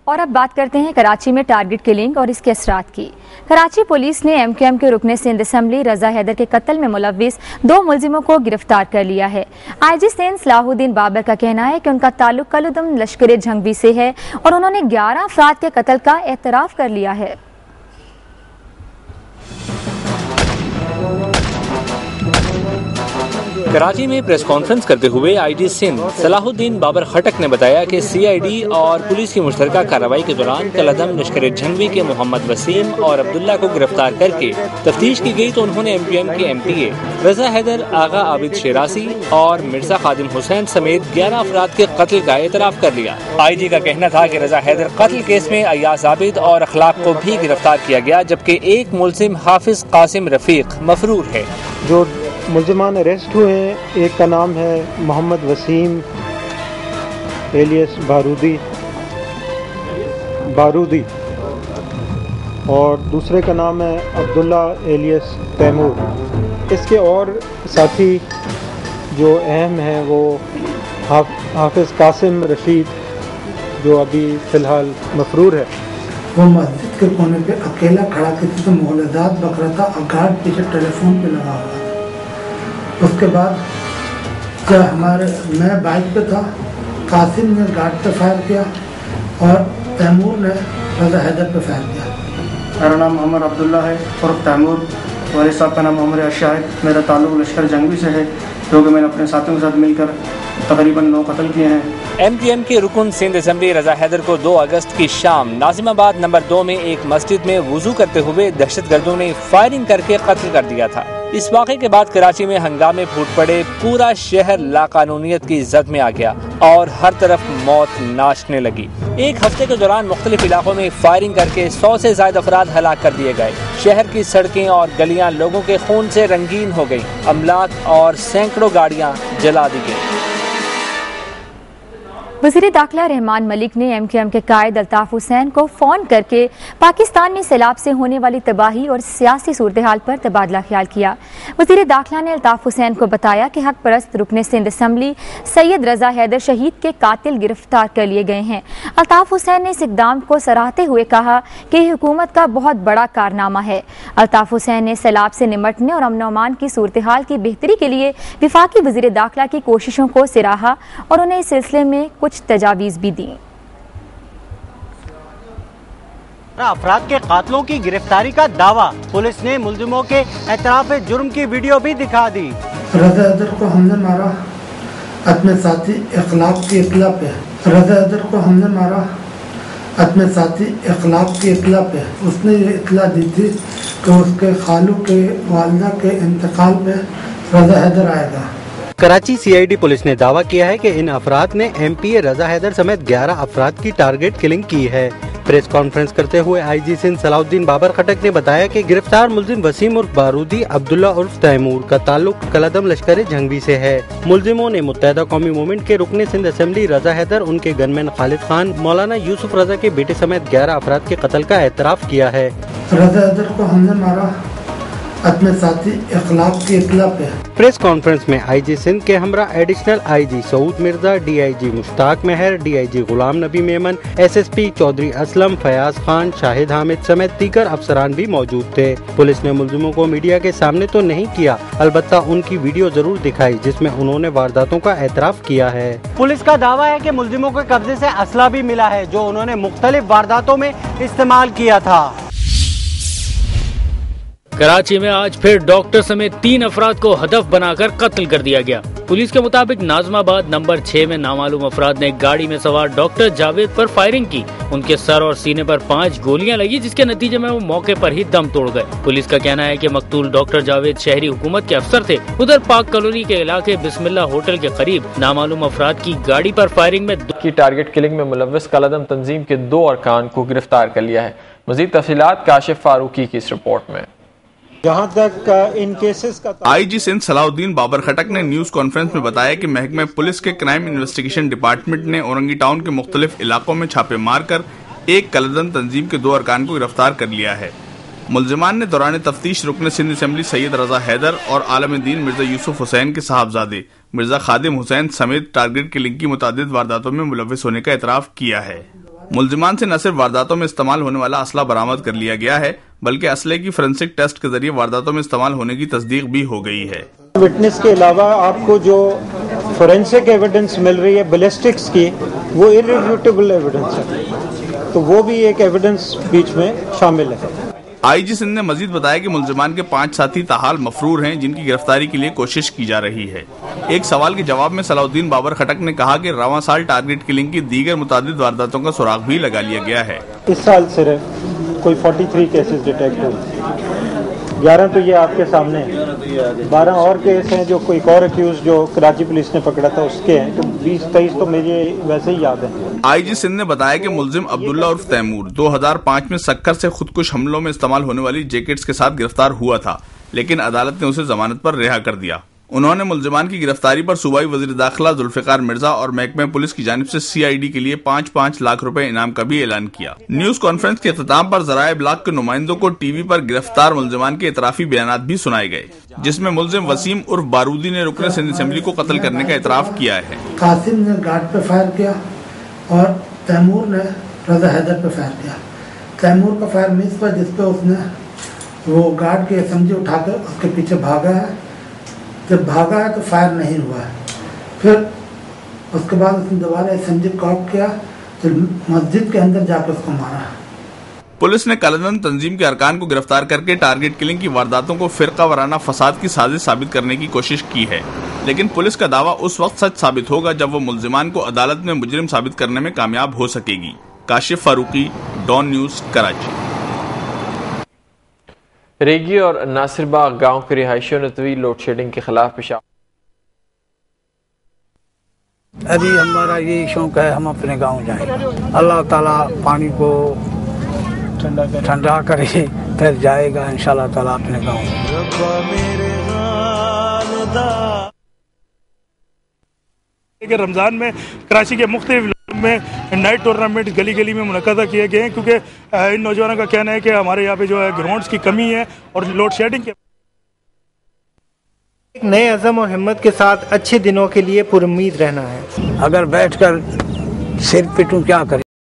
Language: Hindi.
और अब बात करते हैं कराची में टारगेट किलिंग और इसके असरात की। कराची पुलिस ने MQM के रुकने सिंध असम्बली रजा हैदर के कत्ल में मुलव्विस 2 मुलजिमों को गिरफ्तार कर लिया है। IG सिंध सलाहुद्दीन बाबर का कहना है कि उनका ताल्लुक कलुदम लश्कर झंगवी से है और उन्होंने 11 अफराद के कत्ल का एतराफ़ कर लिया है। कराची में प्रेस कॉन्फ्रेंस करते हुए IG सिंध सलाहुद्दीन बाबर खटक ने बताया कि CID और पुलिस की मुश्तरका कार्रवाई के दौरान कलअदम लश्कर झंगवी के मोहम्मद वसीम और अब्दुल्ला को गिरफ्तार करके तफ्तीश की गई तो उन्होंने MQM के MTA रजा हैदर, आगा आबिद शेरासी और मिर्जा खादिम हुसैन समेत 11 अफराद के कत्ल का एतराफ़ कर लिया। IG का कहना था कि रजा हैदर कत्ल केस में अयाज आबिद और अखलाक को भी गिरफ्तार किया गया, जबकि एक मुलजिम हाफिज कासिम रफीक मफरूर है। जो मुल्ज़िमान अरेस्ट हुए हैं, एक का नाम है मोहम्मद वसीम एलियस बारूदी और दूसरे का नाम है अब्दुल्ला एलियस तैमूर। इसके और साथी जो अहम हैं वो हाफिज कासिम रशीद जो अभी फ़िलहाल मफरूर है। वो मस्जिद के कोने पे अकेला खड़ा किसी से मोहलदात बक रहा था और गार्ड पीछे टेलीफोन पे लगा हुआ था। उसके बाद जब मैं बाइक पे था, कासिम ने गार्ड पे फायर किया और तैमूर ने रजा हैदर पे फायर किया। मेरा नाम मोहम्मद अब्दुल्ला है और तैमूर वाले साहब का नाम मोहम्मद अशाहिद। मेरा ताल्लुक लश्कर झंगवी से है, जो कि मैंने अपने साथियों के साथ मिलकर तकरीबन 9 कत्ल किए हैं। MQM के रुकन सिंध असम्बली रजा हैदर को 2 अगस्त की शाम नाजिमाबाद नंबर 2 में एक मस्जिद में वुजू करते हुए दहशतगर्दों ने फायरिंग करके कत्ल कर दिया था। इस वाक़े के बाद कराची में हंगामे फूट पड़े, पूरा शहर लाकानूनियत की जद में आ गया और हर तरफ मौत नाचने लगी। एक हफ्ते के दौरान मुख्तलिफ इलाकों में फायरिंग करके 100 से ज्यादा अफराद हलाक कर दिए गए। शहर की सड़कें और गलियां लोगों के खून से रंगीन हो गई, अमलाक और सैकड़ों गाड़ियां जला दी गई। वज़ीर दाखिला रहमान मलिक ने MQM के कायद अल्ताफ हुसैन को फ़ोन करके पाकिस्तान में सैलाब से होने वाली तबाही और सियासी सूरत हाल पर तबादला ख्याल किया। वज़ीर दाखिला ने अल्ताफ हुसैन को बताया कि हक परस्त रुकने सिंध असम्बली सैयद रजा हैदर शहीद के कातिल गिरफ्तार कर लिए गए हैं। अल्ताफ हुसैन ने इस इक़दाम को सराहते हुए कहा कि यह हुकूमत का बहुत बड़ा कारनामा है। अल्ताफ हुसैन ने सैलाब से निमटने और अमन अमान की सूरत हाल की बेहतरी के लिए विफाकी वज़ीर दाखिला की कोशिशों को सराहा और उन्हें इस सिलसिले में कुछ तजावीज़ भी दी। अफराद के कातलों की गिरफ्तारी का दावा, पुलिस ने मुल्जिमों के एतराफ़ जुर्म की वीडियो भी दिखा दी। रजा हैदर को हमने मारा अपने साथी इखलाक की इत्तला पे। रजा हैदर को हमने मारा अपने साथी इखलाक की इत्तला पे। उसने ये इत्तला दी थी कि उसके खालू के वालिदा के इंतकाल पे रजा हैदर आएगा। कराची CID पुलिस ने दावा किया है कि इन अफराद ने MPA रजा हैदर समेत 11 अफराद की टारगेट किलिंग की है। प्रेस कॉन्फ्रेंस करते हुए IG सिंध सलाहुद्दीन बाबर खटक ने बताया कि गिरफ्तार मुलजिम वसीम उर्फ बारूदी, अब्दुल्ला उर्फ तैमूर का ताल्लुक कलअदम लश्कर झंगवी से है। मुलजिमों ने मुत्तहिदा कौमी मूवमेंट के रुकने सिंध असम्बली रजा हैदर, उनके गनमैन खालिद खान, मौलाना यूसुफ रजा के बेटे समेत 11 अफराद के कत्ल का एतराफ़ किया है। रजा हैदर को हमने मारा अपने साथी इखलाक की इत्तला पे। प्रेस कॉन्फ्रेंस में IG सिंध के हमरा additional IG Saud Mirza, DIG Mushtaq Mehar, DIG Ghulam Nabi Memon, SSP Chaudhary Aslam, Fayaz Khan, Shahid Hamid समेत दीगर अफसरान भी मौजूद थे। पुलिस ने मुल्जिमों को मीडिया के सामने तो नहीं किया, अलबत्ता उनकी वीडियो जरूर दिखाई जिसमें उन्होंने वारदातों का एतराफ़ किया है। पुलिस का दावा है कि मुल्जिमों के कब्जे से असला भी मिला है जो उन्होंने मुख्तलिफ वारदातों में इस्तेमाल किया था। कराची में आज फिर डॉक्टर समेत 3 अफराद को हदफ बनाकर कत्ल कर दिया गया। पुलिस के मुताबिक नाज़िमाबाद नंबर 6 में नामालूम अफराद ने गाड़ी में सवार डॉक्टर जावेद पर फायरिंग की। उनके सर और सीने पर 5 गोलियां लगी, जिसके नतीजे में वो मौके पर ही दम तोड़ गए। पुलिस का कहना है कि मकतूल डॉक्टर जावेद शहरी हुकूमत के अफसर थे। उधर पाक कॉलोनी के इलाके बिस्मिल्ला होटल के करीब नामालूम अफराद की गाड़ी पर फायरिंग में की टारगेट किलिंग में मुलव्विस कलअदम तंजीम के 2 अरकान को गिरफ्तार कर लिया है। मजीद तफसीलात काशिफ फारूकी की इस रिपोर्ट में। जहाँ तक इन केसेस का IG सिंध सलाहुद्दीन बाबर खटक ने न्यूज कॉन्फ्रेंस में बताया कि महकमे पुलिस के क्राइम इन्वेस्टिगेशन डिपार्टमेंट ने औरंगी टाउन के मुख्तलिफ इलाकों में छापे मारकर एक कलअदम तंजीम के 2 अरकान को गिरफ्तार कर लिया है। मुलजिमान ने दौरान तफ्तीश रुकन सिंध असम्बली सैयद रजा हैदर और आलम दीन मिर्जा यूसुफ हुसैन के साहबजादे मिर्जा खादिम हुसैन समेत टारगेट किलिंग की मुतादिद वारदातों में मुलव्विस होने का एतराफ़ किया है। मुलजिमान से न सिर्फ वारदातों में इस्तेमाल होने वाला असला बरामद कर लिया गया है, बल्कि असले की फोरेंसिक टेस्ट के जरिए वारदातों में इस्तेमाल होने की तस्दीक भी हो गई है। विटनेस के अलावा आपको जो फोरेंसिक एविडेंस मिल रही है बैलिस्टिक्स की, वो इररिफ्यूटेबल एविडेंस है, तो वो भी एक एविडेंस बीच में शामिल है। आईजी सिंध ने मजीद बताया कि मुलजिमान के 5 साथी ताहाल मफरूर हैं, जिनकी गिरफ्तारी के लिए कोशिश की जा रही है। एक सवाल के जवाब में सलाउद्दीन बाबर खटक ने कहा कि रवां साल टारगेट किलिंग की दीगर मुतादिद वारदातों का सुराग भी लगा लिया गया है। इस साल सिर्फ कोई 43 केसेस डिटेक्ट हुए, 11 तो ये आपके सामने हैं, 12 और केस हैं जो कोई और अक्यूज जो कराची पुलिस ने पकड़ा था उसके हैं, तो 20-23 तो मुझे वैसे ही याद है। आईजी सिंध ने बताया कि मुलजिम अब्दुल्ला उर्फ तैमूर 2005 में सक्कर से खुदकुश हमलों में इस्तेमाल होने वाली जैकेट्स के साथ गिरफ्तार हुआ था, लेकिन अदालत ने उसे जमानत पर रिहा कर दिया। उन्होंने मुलजिमान की गिरफ्तारी पर सूबाई वजीर दाखिला जुल्फिकार मिर्जा और महकमे पुलिस की जानिब से CID के लिए 5-5 लाख रुपए इनाम का भी ऐलान किया। न्यूज कॉन्फ्रेंस के अख्ताम पर ज़राए इब्लाग के नुमाइंदों को टीवी पर गिरफ्तार मुलजिमान के इतराफी बयानात भी सुनाए गए, जिसमें मुलजिम वसीम उर्फ बारूदी ने रुकने सिंध असेंबली को कत्ल करने का इतराफ किया है। कासिम ने गार्ड पे फायर किया और तैमूर ने रजा हैदर पे फायर किया। तैमूर का फायर मिस पर, जिसपे उसने वो गार्ड के SMG उठाकर उसके पीछे भागा है। जब भागा है तो फायर नहीं हुआ है। फिर उसके बाद उसने दोबारा SMG कॉक किया, तो मस्जिद के अंदर जाकर उसको मारा है। पुलिस ने कलदन तंजीम के अरकान को गिरफ्तार करके टारगेट किलिंग की वारदातों को फिरका वाराना फसाद की साजिश साबित करने की कोशिश की है, लेकिन पुलिस का दावा उस वक्त सच साबित होगा जब वो मुलजिमान को अदालत में मुजरिम साबित करने में कामयाब हो सकेगी। Kashif Farooqui, Dawn news, Karachi. रेगी और नासिरबाग गांव के रिहायशियों ने तवील लोड शेडिंग के खिलाफ पेशा। अभी हमारा यही शौक है, हम अपने गांव जाएं, अल्लाह ताला पानी को ठंडा करे, फिर जाएगा इंशाल्लाह ताला अपने गांव। रमज़ान में कराची के मुख्तलिफ में नाइट टूर्नामेंट गली गली में मुनक़्क़द किए गए हैं, क्योंकि इन नौजवानों का कहना है कि हमारे यहाँ पे जो है ग्राउंड्स की कमी है और लोड शेडिंग के। एक नए अज़म और हिम्मत के साथ अच्छे दिनों के लिए पुरुम्मीद रहना है। अगर बैठकर सिर पिटूं क्या करें।